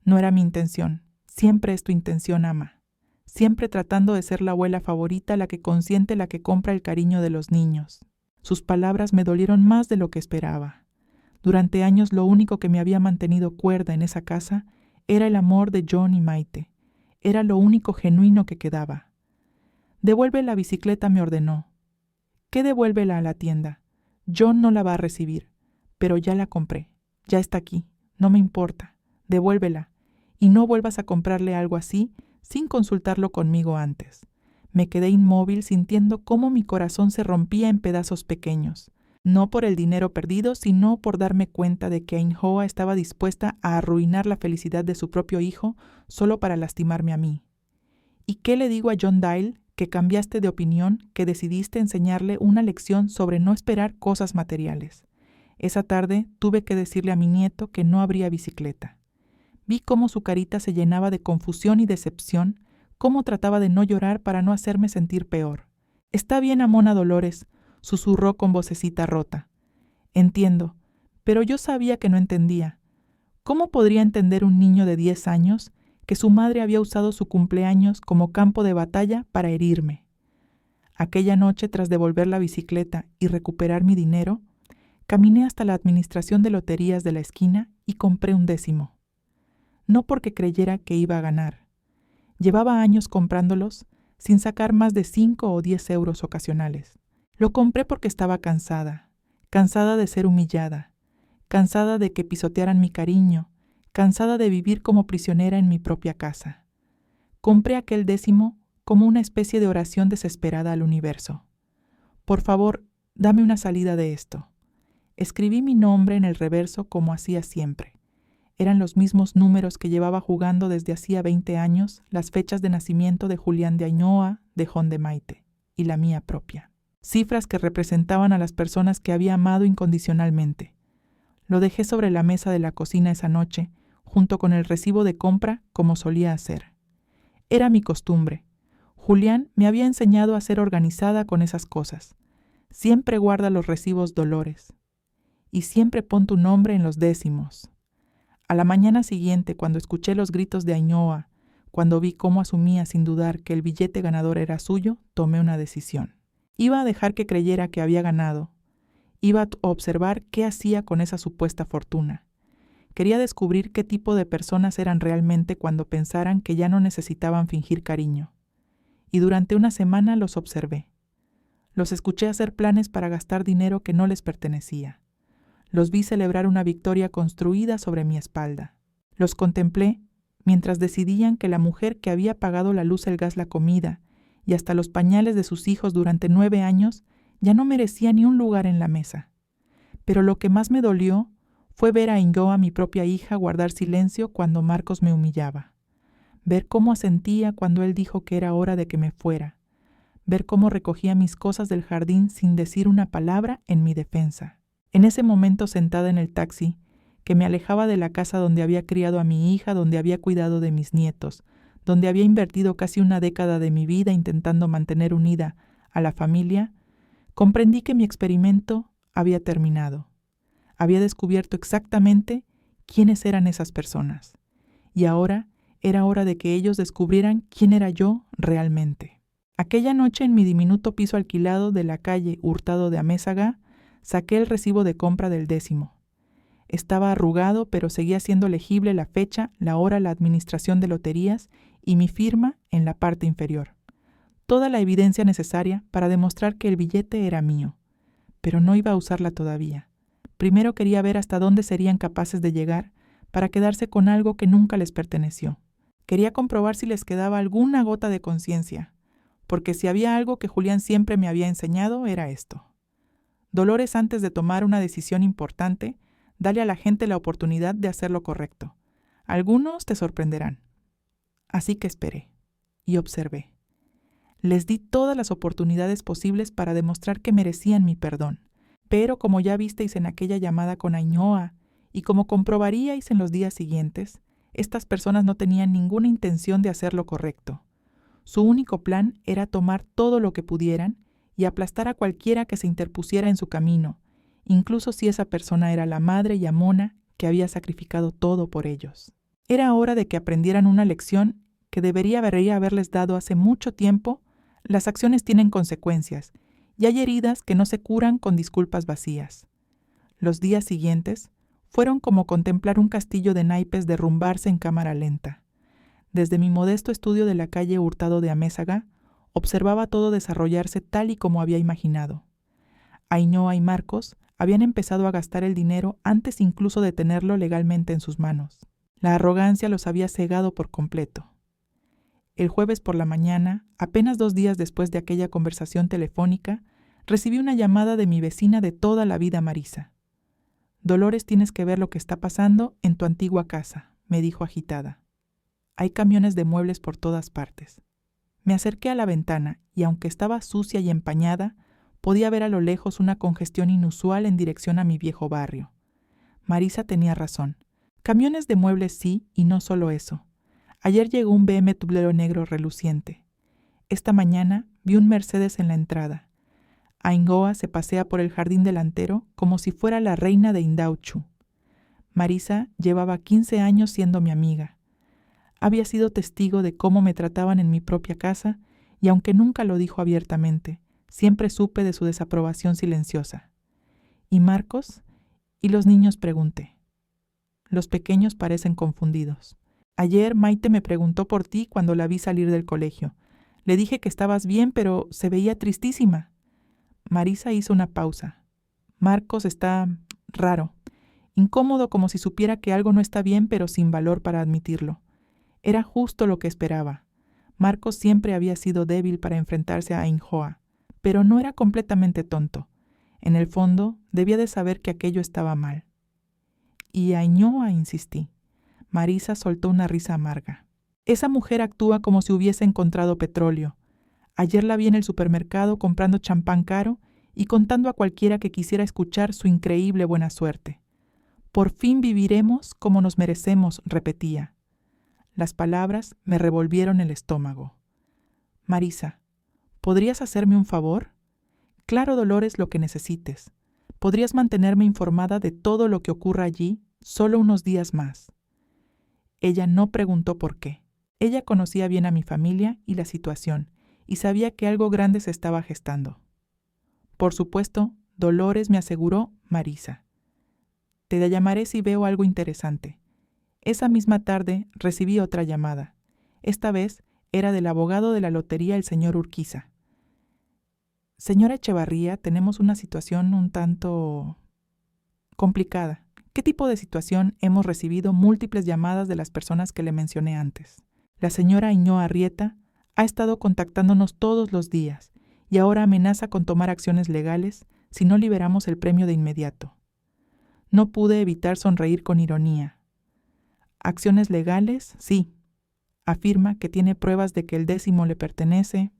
No era mi intención. Siempre es tu intención, ama. Siempre tratando de ser la abuela favorita, la que consiente, la que compra el cariño de los niños. Sus palabras me dolieron más de lo que esperaba. Durante años lo único que me había mantenido cuerda en esa casa era el amor de John y Maite. Era lo único genuino que quedaba. «Devuelve la bicicleta», me ordenó. «¿Qué devuélvela a la tienda? John no la va a recibir. Pero ya la compré. Ya está aquí. No me importa. Devuélvela. Y no vuelvas a comprarle algo así sin consultarlo conmigo antes». Me quedé inmóvil, sintiendo cómo mi corazón se rompía en pedazos pequeños. No por el dinero perdido, sino por darme cuenta de que Ainhoa estaba dispuesta a arruinar la felicidad de su propio hijo solo para lastimarme a mí. ¿Y qué le digo a John Dyle, que cambiaste de opinión, que decidiste enseñarle una lección sobre no esperar cosas materiales? Esa tarde tuve que decirle a mi nieto que no habría bicicleta. Vi cómo su carita se llenaba de confusión y decepción, cómo trataba de no llorar para no hacerme sentir peor. «Está bien, Amona Dolores», susurró con vocecita rota. «Entiendo, pero yo sabía que no entendía. ¿Cómo podría entender un niño de 10 años que su madre había usado su cumpleaños como campo de batalla para herirme? Aquella noche, tras devolver la bicicleta y recuperar mi dinero, caminé hasta la administración de loterías de la esquina y compré un 10. No porque creyera que iba a ganar. Llevaba años comprándolos sin sacar más de 5 o 10 euros ocasionales. Lo compré porque estaba cansada, cansada de ser humillada, cansada de que pisotearan mi cariño, cansada de vivir como prisionera en mi propia casa. Compré aquel 10 como una especie de oración desesperada al universo. «Por favor, dame una salida de esto». Escribí mi nombre en el reverso como hacía siempre. Eran los mismos números que llevaba jugando desde hacía 20 años, las fechas de nacimiento de Julián de Ainhoa, de John de Maite, y la mía propia. Cifras que representaban a las personas que había amado incondicionalmente. Lo dejé sobre la mesa de la cocina esa noche, junto con el recibo de compra, como solía hacer. Era mi costumbre. Julián me había enseñado a ser organizada con esas cosas. Siempre guarda los recibos, Dolores. Y siempre pon tu nombre en los 10. A la mañana siguiente, cuando escuché los gritos de Ainhoa, cuando vi cómo asumía sin dudar que el billete ganador era suyo, tomé una decisión. Iba a dejar que creyera que había ganado. Iba a observar qué hacía con esa supuesta fortuna. Quería descubrir qué tipo de personas eran realmente cuando pensaran que ya no necesitaban fingir cariño. Y durante una semana los observé. Los escuché hacer planes para gastar dinero que no les pertenecía. Los vi celebrar una victoria construida sobre mi espalda. Los contemplé mientras decidían que la mujer que había pagado la luz, el gas, la comida y hasta los pañales de sus hijos durante 9 años ya no merecía ni un lugar en la mesa. Pero lo que más me dolió fue ver a Ainhoa, mi propia hija, guardar silencio cuando Marcos me humillaba. Ver cómo asentía cuando él dijo que era hora de que me fuera. Ver cómo recogía mis cosas del jardín sin decir una palabra en mi defensa. En ese momento, sentada en el taxi, que me alejaba de la casa donde había criado a mi hija, donde había cuidado de mis nietos, donde había invertido casi una década de mi vida intentando mantener unida a la familia, comprendí que mi experimento había terminado. Había descubierto exactamente quiénes eran esas personas. Y ahora era hora de que ellos descubrieran quién era yo realmente. Aquella noche, en mi diminuto piso alquilado de la calle Hurtado de Amézaga, saqué el recibo de compra del 10º. Estaba arrugado, pero seguía siendo legible la fecha, la hora, la administración de loterías y mi firma en la parte inferior. Toda la evidencia necesaria para demostrar que el billete era mío. Pero no iba a usarla todavía. Primero quería ver hasta dónde serían capaces de llegar para quedarse con algo que nunca les perteneció. Quería comprobar si les quedaba alguna gota de conciencia, porque si había algo que Julián siempre me había enseñado era esto. Dolores, antes de tomar una decisión importante, dale a la gente la oportunidad de hacer lo correcto. Algunos te sorprenderán. Así que esperé y observé. Les di todas las oportunidades posibles para demostrar que merecían mi perdón. Pero como ya visteis en aquella llamada con Ainhoa, y como comprobaríais en los días siguientes, estas personas no tenían ninguna intención de hacer lo correcto. Su único plan era tomar todo lo que pudieran y aplastar a cualquiera que se interpusiera en su camino, incluso si esa persona era la madre y amona que había sacrificado todo por ellos. Era hora de que aprendieran una lección que debería haberles dado hace mucho tiempo. Las acciones tienen consecuencias, y hay heridas que no se curan con disculpas vacías. Los días siguientes fueron como contemplar un castillo de naipes derrumbarse en cámara lenta. Desde mi modesto estudio de la calle Hurtado de Amézaga, observaba todo desarrollarse tal y como había imaginado. Ainhoa y Marcos habían empezado a gastar el dinero antes incluso de tenerlo legalmente en sus manos. La arrogancia los había cegado por completo. El jueves por la mañana, apenas 2 días después de aquella conversación telefónica, recibí una llamada de mi vecina de toda la vida, Marisa. «Dolores, tienes que ver lo que está pasando en tu antigua casa», me dijo agitada. «Hay camiones de muebles por todas partes». Me acerqué a la ventana y, aunque estaba sucia y empañada, podía ver a lo lejos una congestión inusual en dirección a mi viejo barrio. Marisa tenía razón. Camiones de muebles sí, y no solo eso. Ayer llegó un BMW negro reluciente. Esta mañana vi un Mercedes en la entrada. Ainhoa se pasea por el jardín delantero como si fuera la reina de Indauchu. Marisa llevaba 15 años siendo mi amiga. Había sido testigo de cómo me trataban en mi propia casa y, aunque nunca lo dijo abiertamente, siempre supe de su desaprobación silenciosa. ¿Y Marcos? ¿Y los niños?, pregunté. Los pequeños parecen confundidos. Ayer Maite me preguntó por ti cuando la vi salir del colegio. Le dije que estabas bien, pero se veía tristísima. Marisa hizo una pausa. Marcos está raro, incómodo, como si supiera que algo no está bien, pero sin valor para admitirlo. Era justo lo que esperaba. Marcos siempre había sido débil para enfrentarse a Ainhoa, pero no era completamente tonto. En el fondo, debía de saber que aquello estaba mal. Y Ainhoa, insistí. Marisa soltó una risa amarga. Esa mujer actúa como si hubiese encontrado petróleo. Ayer la vi en el supermercado comprando champán caro y contando a cualquiera que quisiera escuchar su increíble buena suerte. Por fin viviremos como nos merecemos, repetía. Las palabras me revolvieron el estómago. Marisa, ¿podrías hacerme un favor? Claro, Dolores, lo que necesites. ¿Podrías mantenerme informada de todo lo que ocurra allí solo unos días más? Ella no preguntó por qué. Ella conocía bien a mi familia y la situación, y sabía que algo grande se estaba gestando. Por supuesto, Dolores, me aseguró Marisa. Te llamaré si veo algo interesante. Esa misma tarde recibí otra llamada. Esta vez era del abogado de la lotería, el señor Urquiza. Señora Echevarría, tenemos una situación un tanto complicada. ¿Qué tipo de situación? Hemos recibido múltiples llamadas de las personas que le mencioné antes. La señora Ainhoa Arrieta ha estado contactándonos todos los días y ahora amenaza con tomar acciones legales si no liberamos el premio de inmediato. No pude evitar sonreír con ironía. ¿Acciones legales? Sí. Afirma que tiene pruebas de que el 10º le pertenece.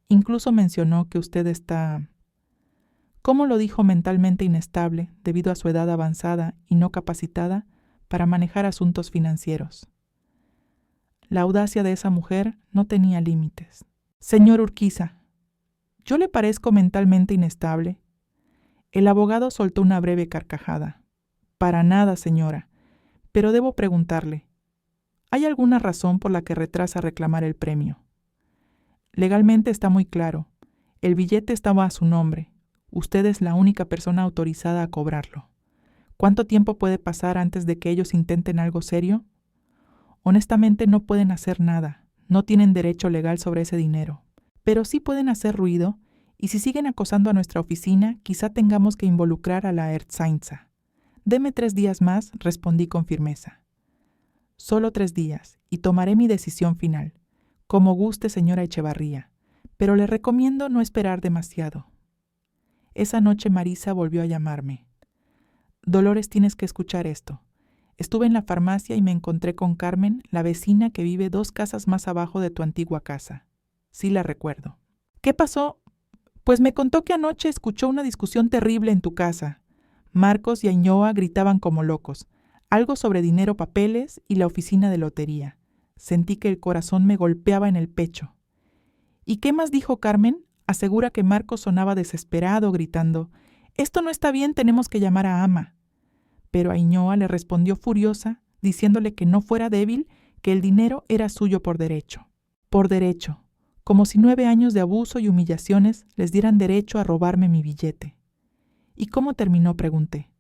Incluso mencionó que usted está, ¿cómo lo dijo?, mentalmente inestable debido a su edad avanzada y no capacitada para manejar asuntos financieros. La audacia de esa mujer no tenía límites. Señor Urquiza, ¿yo le parezco mentalmente inestable? El abogado soltó una breve carcajada. Para nada, señora, pero debo preguntarle, ¿hay alguna razón por la que retrasa reclamar el premio? Legalmente está muy claro. El billete estaba a su nombre. Usted es la única persona autorizada a cobrarlo. ¿Cuánto tiempo puede pasar antes de que ellos intenten algo serio? Honestamente no pueden hacer nada. No tienen derecho legal sobre ese dinero. Pero sí pueden hacer ruido, y si siguen acosando a nuestra oficina, quizá tengamos que involucrar a la Ertzaintza. Deme 3 días más, respondí con firmeza. Solo 3 días, y tomaré mi decisión final. Como guste, señora Echevarría, pero le recomiendo no esperar demasiado. Esa noche Marisa volvió a llamarme. Dolores, tienes que escuchar esto. Estuve en la farmacia y me encontré con Carmen, la vecina que vive 2 casas más abajo de tu antigua casa. Sí la recuerdo. ¿Qué pasó? Pues me contó que anoche escuchó una discusión terrible en tu casa. Marcos y Ainhoa gritaban como locos. Algo sobre dinero, papeles y la oficina de lotería. Sentí que el corazón me golpeaba en el pecho. ¿Y qué más dijo Carmen? Asegura que Marcos sonaba desesperado, gritando: «Esto no está bien, tenemos que llamar a Ama». Pero Ainhoa le respondió furiosa, diciéndole que no fuera débil, que el dinero era suyo por derecho. Por derecho. Como si 9 años de abuso y humillaciones les dieran derecho a robarme mi billete. ¿Y cómo terminó?, pregunté.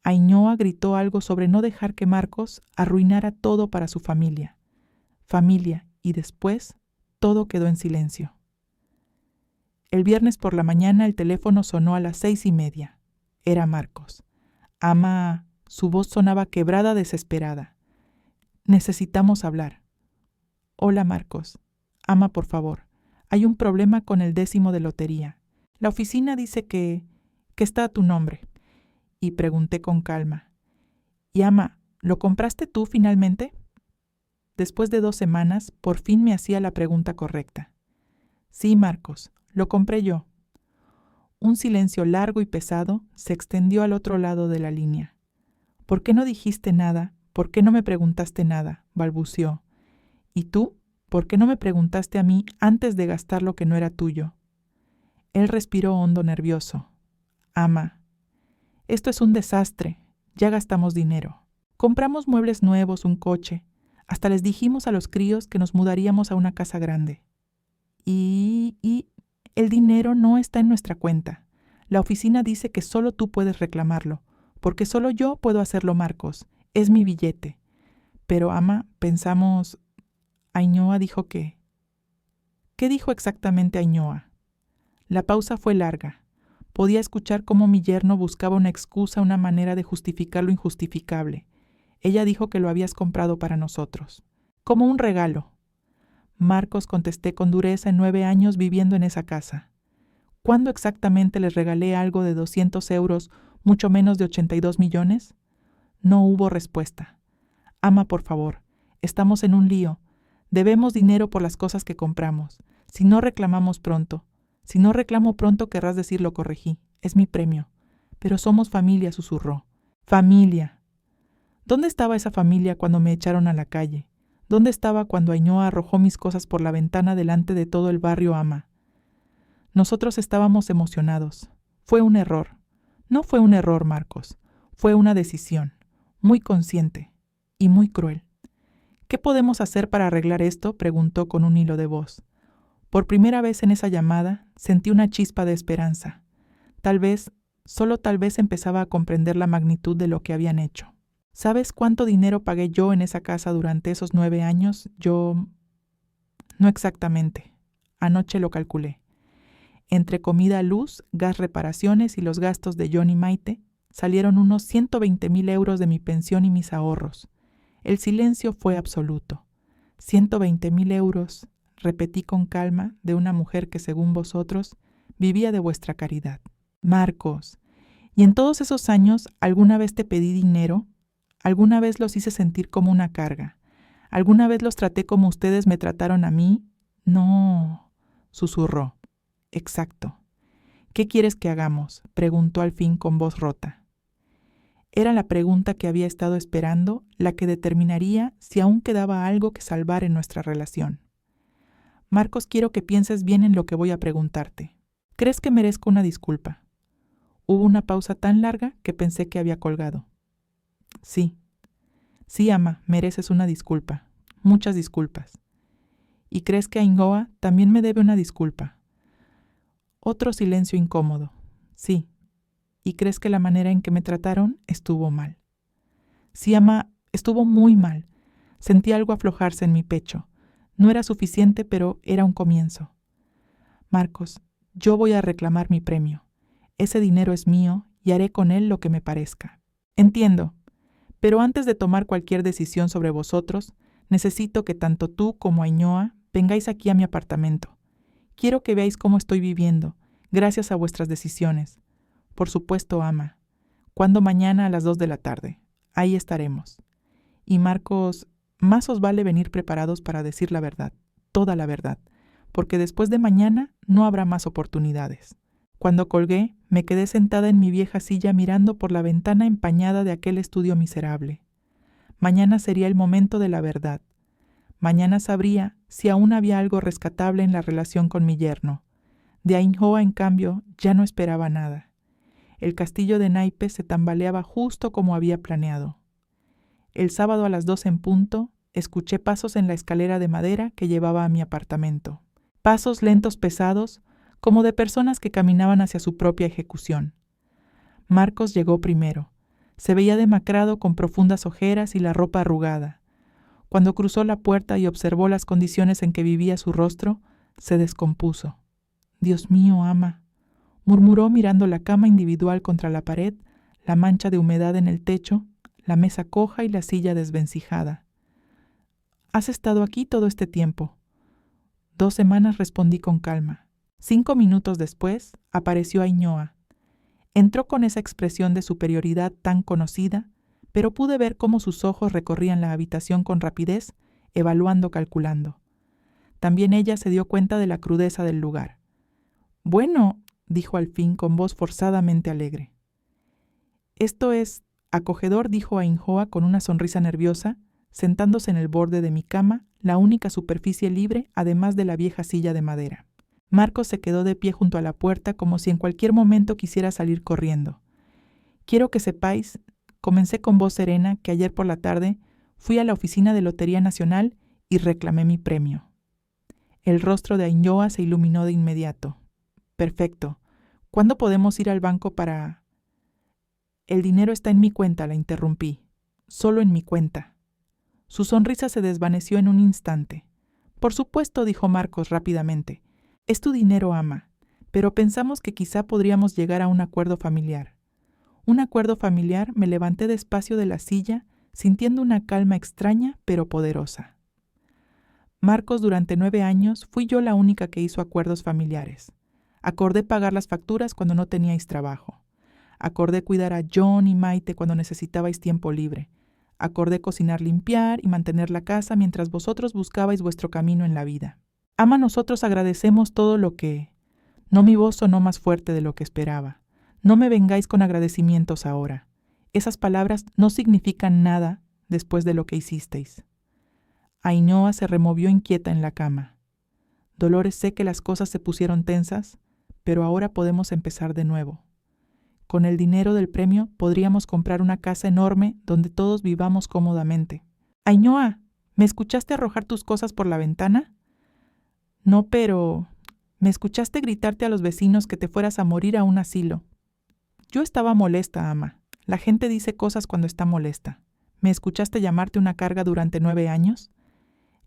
Ainhoa gritó algo sobre no dejar que Marcos arruinara todo para su familia. Y después todo quedó en silencio. El viernes por la mañana el teléfono sonó a las 6:30. Era Marcos. Ama, su voz sonaba quebrada, desesperada. Necesitamos hablar. Hola, Marcos. Ama, por favor. Hay un problema con el 10º de lotería. La oficina dice que está a tu nombre. Y pregunté con calma. Y Ama, ¿lo compraste tú finalmente? Después de 2 semanas, por fin me hacía la pregunta correcta. Sí, Marcos, lo compré yo. Un silencio largo y pesado se extendió al otro lado de la línea. ¿Por qué no dijiste nada? ¿Por qué no me preguntaste nada?, balbuceó. ¿Y tú? ¿Por qué no me preguntaste a mí antes de gastar lo que no era tuyo? Él respiró hondo, nervioso. Ama, esto es un desastre. Ya gastamos dinero. Compramos muebles nuevos, un coche. Hasta les dijimos a los críos que nos mudaríamos a una casa grande. Y el dinero no está en nuestra cuenta. La oficina dice que solo tú puedes reclamarlo, porque solo yo puedo hacerlo, Marcos. Es mi billete. Pero, Ama, pensamos... Ainhoa dijo que... ¿Qué dijo exactamente Ainhoa? La pausa fue larga. Podía escuchar cómo mi yerno buscaba una excusa, una manera de justificar lo injustificable. Ella dijo que lo habías comprado para nosotros. Como un regalo. Marcos, contesté con dureza, en 9 años viviendo en esa casa. ¿Cuándo exactamente les regalé algo de 200 euros, mucho menos de 82 millones? No hubo respuesta. Ama, por favor, estamos en un lío. Debemos dinero por las cosas que compramos. Si no reclamo pronto querrás decir lo corregí. Es mi premio. Pero somos familia, susurró. Familia. ¿Dónde estaba esa familia cuando me echaron a la calle? ¿Dónde estaba cuando Ainhoa arrojó mis cosas por la ventana delante de todo el barrio, Ama? Nosotros estábamos emocionados. Fue un error. No fue un error, Marcos. Fue una decisión. Muy consciente. Y muy cruel. ¿Qué podemos hacer para arreglar esto?, preguntó con un hilo de voz. Por primera vez en esa llamada, sentí una chispa de esperanza. Tal vez, solo tal vez empezaba a comprender la magnitud de lo que habían hecho. ¿Sabes cuánto dinero pagué yo en esa casa durante esos 9 años? No exactamente. Anoche lo calculé. Entre comida, luz, gas, reparaciones y los gastos de John y Maite, salieron unos 120.000 euros de mi pensión y mis ahorros. El silencio fue absoluto. 120.000 euros, repetí con calma, de una mujer que, según vosotros, vivía de vuestra caridad. Marcos, ¿y en todos esos años alguna vez te pedí dinero? ¿Alguna vez los hice sentir como una carga? ¿Alguna vez los traté como ustedes me trataron a mí? No, susurró. Exacto. ¿Qué quieres que hagamos?, preguntó al fin con voz rota. Era la pregunta que había estado esperando, la que determinaría si aún quedaba algo que salvar en nuestra relación. Marcos, quiero que pienses bien en lo que voy a preguntarte. ¿Crees que merezco una disculpa? Hubo una pausa tan larga que pensé que había colgado. Sí, Ama, mereces una disculpa. Muchas disculpas. ¿Y crees que Ainhoa también me debe una disculpa? Otro silencio incómodo. Sí. ¿Y crees que la manera en que me trataron estuvo mal? Sí, Ama, estuvo muy mal. Sentí algo aflojarse en mi pecho. No era suficiente, pero era un comienzo. Marcos, yo voy a reclamar mi premio. Ese dinero es mío y haré con él lo que me parezca. Entiendo, pero antes de tomar cualquier decisión sobre vosotros, necesito que tanto tú como Ainhoa vengáis aquí a mi apartamento. Quiero que veáis cómo estoy viviendo, gracias a vuestras decisiones. Por supuesto, Ama. ¿Cuándo? Mañana a las 2 de la tarde. Ahí estaremos. Y Marcos, más os vale venir preparados para decir la verdad, toda la verdad, porque después de mañana no habrá más oportunidades. Cuando colgué, me quedé sentada en mi vieja silla mirando por la ventana empañada de aquel estudio miserable. Mañana sería el momento de la verdad. Mañana sabría si aún había algo rescatable en la relación con mi yerno. De Ainhoa, en cambio, ya no esperaba nada. El castillo de naipes se tambaleaba justo como había planeado. El sábado a las 2 en punto, escuché pasos en la escalera de madera que llevaba a mi apartamento. Pasos lentos, pesados, como de personas que caminaban hacia su propia ejecución. Marcos llegó primero. Se veía demacrado con profundas ojeras y la ropa arrugada. Cuando cruzó la puerta y observó las condiciones en que vivía su rostro, se descompuso. «Dios mío, Ama», murmuró mirando la cama individual contra la pared, la mancha de humedad en el techo, la mesa coja y la silla desvencijada. «¿Has estado aquí todo este tiempo?» 2 semanas, respondí con calma. 5 minutos después, apareció Ainhoa. Entró con esa expresión de superioridad tan conocida, pero pude ver cómo sus ojos recorrían la habitación con rapidez, evaluando, calculando. También ella se dio cuenta de la crudeza del lugar. «Bueno», dijo al fin con voz forzadamente alegre. «Esto es acogedor», dijo Ainhoa con una sonrisa nerviosa, sentándose en el borde de mi cama, la única superficie libre, además de la vieja silla de madera. Marcos se quedó de pie junto a la puerta como si en cualquier momento quisiera salir corriendo. «Quiero que sepáis», comencé con voz serena, «que ayer por la tarde fui a la oficina de Lotería Nacional y reclamé mi premio». El rostro de Ainhoa se iluminó de inmediato. «Perfecto. ¿Cuándo podemos ir al banco para...?» «El dinero está en mi cuenta», la interrumpí. «Solo en mi cuenta». Su sonrisa se desvaneció en un instante. «Por supuesto», dijo Marcos rápidamente. «Es tu dinero, Ama, pero pensamos que quizá podríamos llegar a un acuerdo familiar». Un acuerdo familiar. Me levanté despacio de la silla, sintiendo una calma extraña pero poderosa. Marcos, durante 9 años fui yo la única que hizo acuerdos familiares. Acordé pagar las facturas cuando no teníais trabajo. Acordé cuidar a John y Maite cuando necesitabais tiempo libre. Acordé cocinar, limpiar y mantener la casa mientras vosotros buscabais vuestro camino en la vida. Ama, nosotros agradecemos todo lo que... No, mi voz sonó más fuerte de lo que esperaba. No me vengáis con agradecimientos ahora. Esas palabras no significan nada después de lo que hicisteis. Ainhoa se removió inquieta en la cama. Dolores, sé que las cosas se pusieron tensas, pero ahora podemos empezar de nuevo. Con el dinero del premio podríamos comprar una casa enorme donde todos vivamos cómodamente. Ainhoa, ¿me escuchaste arrojar tus cosas por la ventana? No, pero... ¿Me escuchaste gritarte a los vecinos que te fueras a morir a un asilo? Yo estaba molesta, Ama. La gente dice cosas cuando está molesta. ¿Me escuchaste llamarte una carga durante 9 años?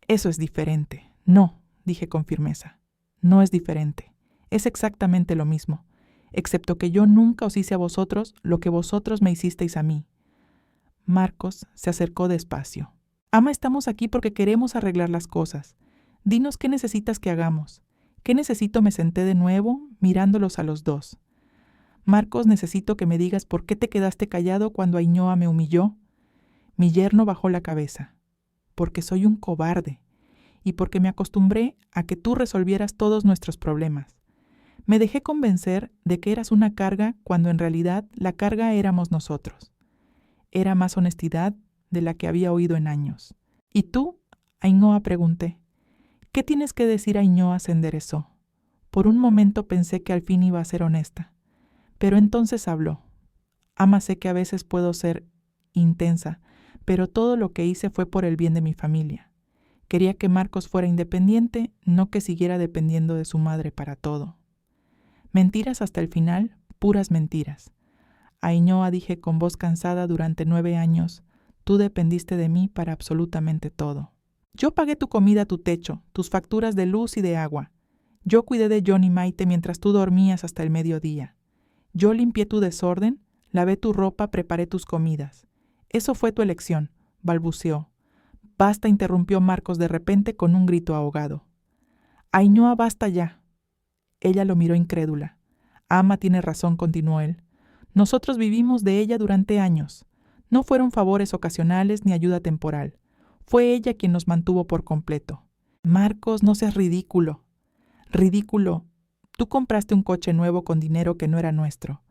Eso es diferente. No, dije con firmeza. No es diferente. Es exactamente lo mismo, excepto que yo nunca os hice a vosotros lo que vosotros me hicisteis a mí. Marcos se acercó despacio. Ama, estamos aquí porque queremos arreglar las cosas. Dinos qué necesitas que hagamos. ¿Qué necesito? Me senté de nuevo, mirándolos a los dos. Marcos, necesito que me digas por qué te quedaste callado cuando Ainhoa me humilló. Mi yerno bajó la cabeza. Porque soy un cobarde y porque me acostumbré a que tú resolvieras todos nuestros problemas. Me dejé convencer de que eras una carga cuando en realidad la carga éramos nosotros. Era más honestidad de la que había oído en años. ¿Y tú? Ainhoa, pregunté. ¿Qué tienes que decir? Ainhoa se enderezó. Por un momento pensé que al fin iba a ser honesta. Pero entonces habló. Ama, sé que a veces puedo ser intensa, pero todo lo que hice fue por el bien de mi familia. Quería que Marcos fuera independiente, no que siguiera dependiendo de su madre para todo. Mentiras hasta el final, puras mentiras. Ainhoa, dije con voz cansada, durante 9 años, tú dependiste de mí para absolutamente todo. Yo pagué tu comida, tu techo, tus facturas de luz y de agua. Yo cuidé de John y Maite mientras tú dormías hasta el mediodía. Yo limpié tu desorden, lavé tu ropa, preparé tus comidas. Eso fue tu elección, balbuceó. Basta, interrumpió Marcos de repente con un grito ahogado. Ainhoa, basta ya. Ella lo miró incrédula. Ama tiene razón, continuó él. Nosotros vivimos de ella durante años. No fueron favores ocasionales ni ayuda temporal. Fue ella quien nos mantuvo por completo. Marcos, no seas ridículo. Ridículo. Tú compraste un coche nuevo con dinero que no era nuestro.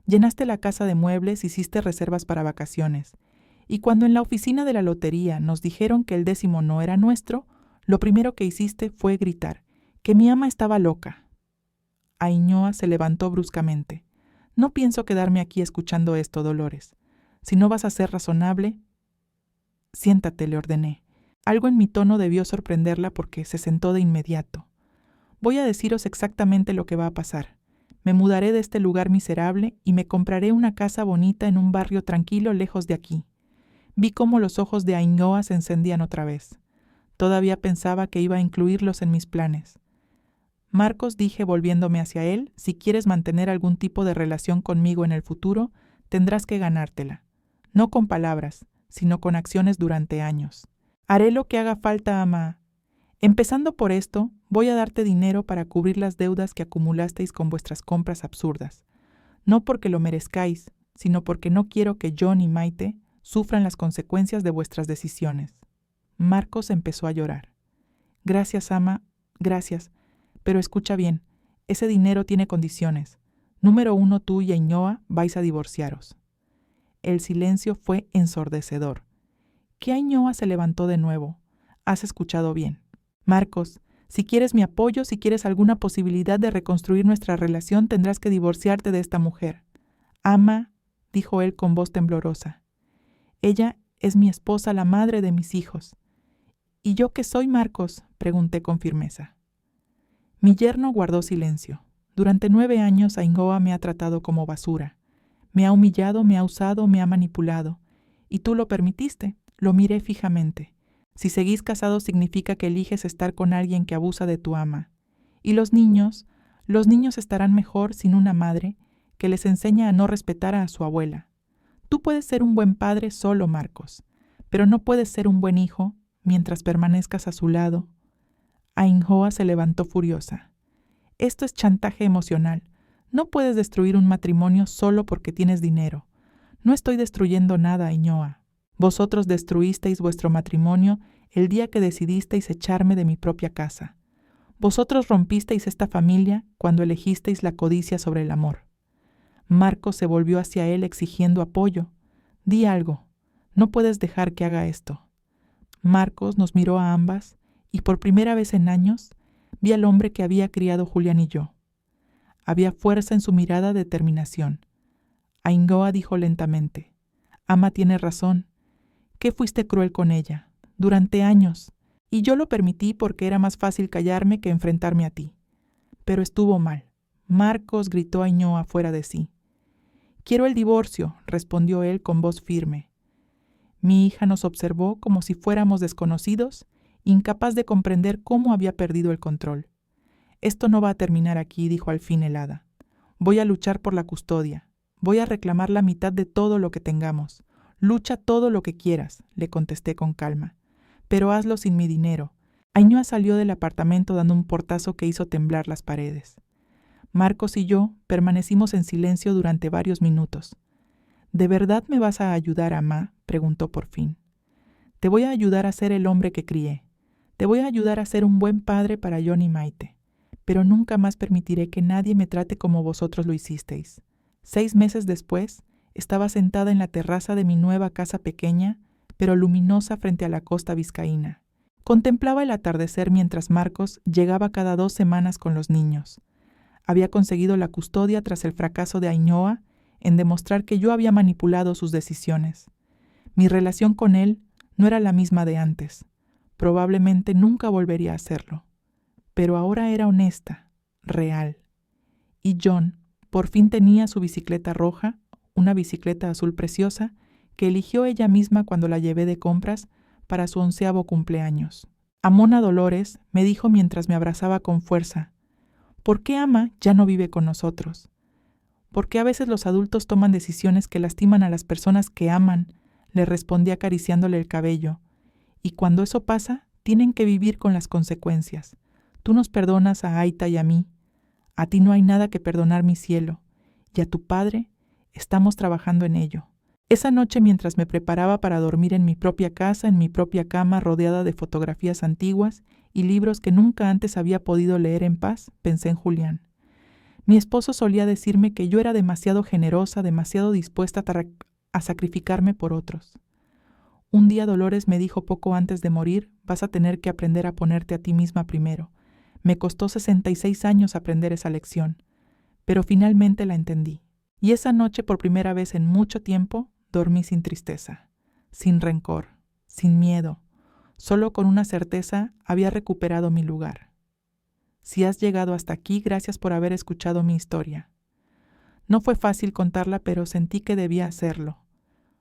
Llenaste la casa de muebles, hiciste reservas para vacaciones. Y cuando en la oficina de la lotería nos dijeron que el 10º no era nuestro, lo primero que hiciste fue gritar que mi ama estaba loca. Ainhoa se levantó bruscamente. No pienso quedarme aquí escuchando esto, Dolores. Si no vas a ser razonable, siéntate, le ordené. Algo en mi tono debió sorprenderla porque se sentó de inmediato. Voy a deciros exactamente lo que va a pasar. Me mudaré de este lugar miserable y me compraré una casa bonita en un barrio tranquilo lejos de aquí. Vi cómo los ojos de Ainhoa se encendían otra vez. Todavía pensaba que iba a incluirlos en mis planes. Marcos, dije volviéndome hacia él, si quieres mantener algún tipo de relación conmigo en el futuro, tendrás que ganártela. No con palabras, sino con acciones durante años. Haré lo que haga falta, ama. Empezando por esto, voy a darte dinero para cubrir las deudas que acumulasteis con vuestras compras absurdas. No porque lo merezcáis, sino porque no quiero que John y Maite sufran las consecuencias de vuestras decisiones. Marcos empezó a llorar. Gracias, ama, gracias. Pero escucha bien, ese dinero tiene condiciones. Número 1, tú y Ainhoa vais a divorciaros. El silencio fue ensordecedor. ¿Qué? Ainhoa se levantó de nuevo. Has escuchado bien. Marcos, si quieres mi apoyo, si quieres alguna posibilidad de reconstruir nuestra relación, tendrás que divorciarte de esta mujer. Ama, dijo él con voz temblorosa. Ella es mi esposa, la madre de mis hijos. ¿Y yo qué soy, Marcos?, pregunté con firmeza. Mi yerno guardó silencio. Durante 9 años Ainhoa me ha tratado como basura. Me ha humillado, me ha usado, me ha manipulado. Y tú lo permitiste. Lo miré fijamente. Si seguís casados significa que eliges estar con alguien que abusa de tu ama. Y los niños estarán mejor sin una madre que les enseña a no respetar a su abuela. Tú puedes ser un buen padre solo, Marcos, pero no puedes ser un buen hijo mientras permanezcas a su lado. Ainhoa se levantó furiosa. Esto es chantaje emocional. No puedes destruir un matrimonio solo porque tienes dinero. No estoy destruyendo nada, Ainhoa. Vosotros destruisteis vuestro matrimonio el día que decidisteis echarme de mi propia casa. Vosotros rompisteis esta familia cuando elegisteis la codicia sobre el amor. Marcos se volvió hacia él exigiendo apoyo. Di algo. No puedes dejar que haga esto. Marcos nos miró a ambas y por primera vez en años vi al hombre que había criado Julián y yo. Había fuerza en su mirada, determinación. Ainhoa dijo lentamente, Ama tiene razón. ¿Qué fuiste cruel con ella? Durante años. Y yo lo permití porque era más fácil callarme que enfrentarme a ti. Pero estuvo mal. Marcos, gritó Ainhoa fuera de sí. Quiero el divorcio, respondió él con voz firme. Mi hija nos observó como si fuéramos desconocidos, incapaz de comprender cómo había perdido el control. Esto no va a terminar aquí, dijo al fin helada. Voy a luchar por la custodia. Voy a reclamar la mitad de todo lo que tengamos. Lucha todo lo que quieras, le contesté con calma. Pero hazlo sin mi dinero. Ainhoa salió del apartamento dando un portazo que hizo temblar las paredes. Marcos y yo permanecimos en silencio durante varios minutos. ¿De verdad me vas a ayudar, ama?, preguntó por fin. Te voy a ayudar a ser el hombre que crié. Te voy a ayudar a ser un buen padre para John y Maite. Pero nunca más permitiré que nadie me trate como vosotros lo hicisteis. 6 meses después, estaba sentada en la terraza de mi nueva casa pequeña, pero luminosa frente a la costa vizcaína. Contemplaba el atardecer mientras Marcos llegaba cada 2 semanas con los niños. Había conseguido la custodia tras el fracaso de Ainhoa en demostrar que yo había manipulado sus decisiones. Mi relación con él no era la misma de antes. Probablemente nunca volvería a hacerlo. Pero ahora era honesta, real. Y John por fin tenía su bicicleta roja, una bicicleta azul preciosa, que eligió ella misma cuando la llevé de compras para su 11º cumpleaños. Amona Dolores me dijo mientras me abrazaba con fuerza: ¿por qué Ama ya no vive con nosotros? Porque a veces los adultos toman decisiones que lastiman a las personas que aman, le respondí acariciándole el cabello. Y cuando eso pasa, tienen que vivir con las consecuencias. Tú nos perdonas a Aita y a mí. A ti no hay nada que perdonar, mi cielo. Y a tu padre, estamos trabajando en ello. Esa noche, mientras me preparaba para dormir en mi propia casa, en mi propia cama, rodeada de fotografías antiguas y libros que nunca antes había podido leer en paz, pensé en Julián. Mi esposo solía decirme que yo era demasiado generosa, demasiado dispuesta a sacrificarme por otros. Un día Dolores me dijo poco antes de morir: vas a tener que aprender a ponerte a ti misma primero. Me costó 66 años aprender esa lección, pero finalmente la entendí. Y esa noche, por primera vez en mucho tiempo, dormí sin tristeza, sin rencor, sin miedo. Solo con una certeza: había recuperado mi lugar. Si has llegado hasta aquí, gracias por haber escuchado mi historia. No fue fácil contarla, pero sentí que debía hacerlo.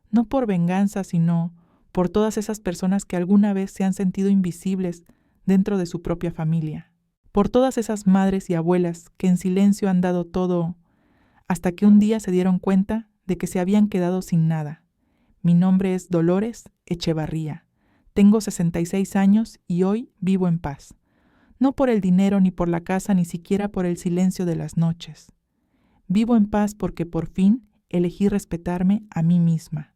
No por venganza, sino por todas esas personas que alguna vez se han sentido invisibles dentro de su propia familia. Por todas esas madres y abuelas que en silencio han dado todo hasta que un día se dieron cuenta de que se habían quedado sin nada. Mi nombre es Dolores Echevarría. Tengo 66 años y hoy vivo en paz. No por el dinero, ni por la casa, ni siquiera por el silencio de las noches. Vivo en paz porque por fin elegí respetarme a mí misma.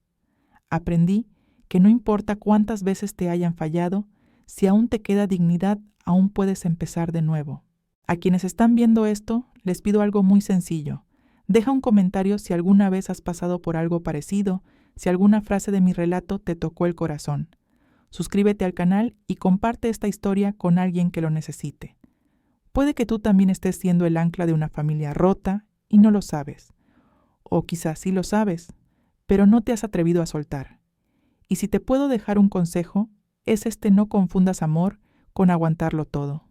Aprendí que no importa cuántas veces te hayan fallado, si aún te queda dignidad, aún puedes empezar de nuevo. A quienes están viendo esto, les pido algo muy sencillo. Deja un comentario si alguna vez has pasado por algo parecido, si alguna frase de mi relato te tocó el corazón. Suscríbete al canal y comparte esta historia con alguien que lo necesite. Puede que tú también estés siendo el ancla de una familia rota y no lo sabes. O quizás sí lo sabes, pero no te has atrevido a soltar. Y si te puedo dejar un consejo, es no confundas amor con aguantarlo todo.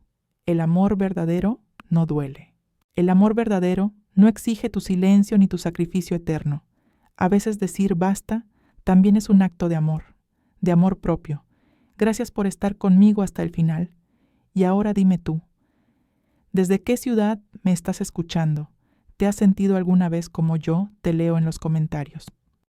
El amor verdadero no duele. El amor verdadero no exige tu silencio ni tu sacrificio eterno. A veces decir basta también es un acto de amor propio. Gracias por estar conmigo hasta el final. Y ahora dime tú, ¿desde qué ciudad me estás escuchando? ¿Te has sentido alguna vez como yo? Te leo en los comentarios.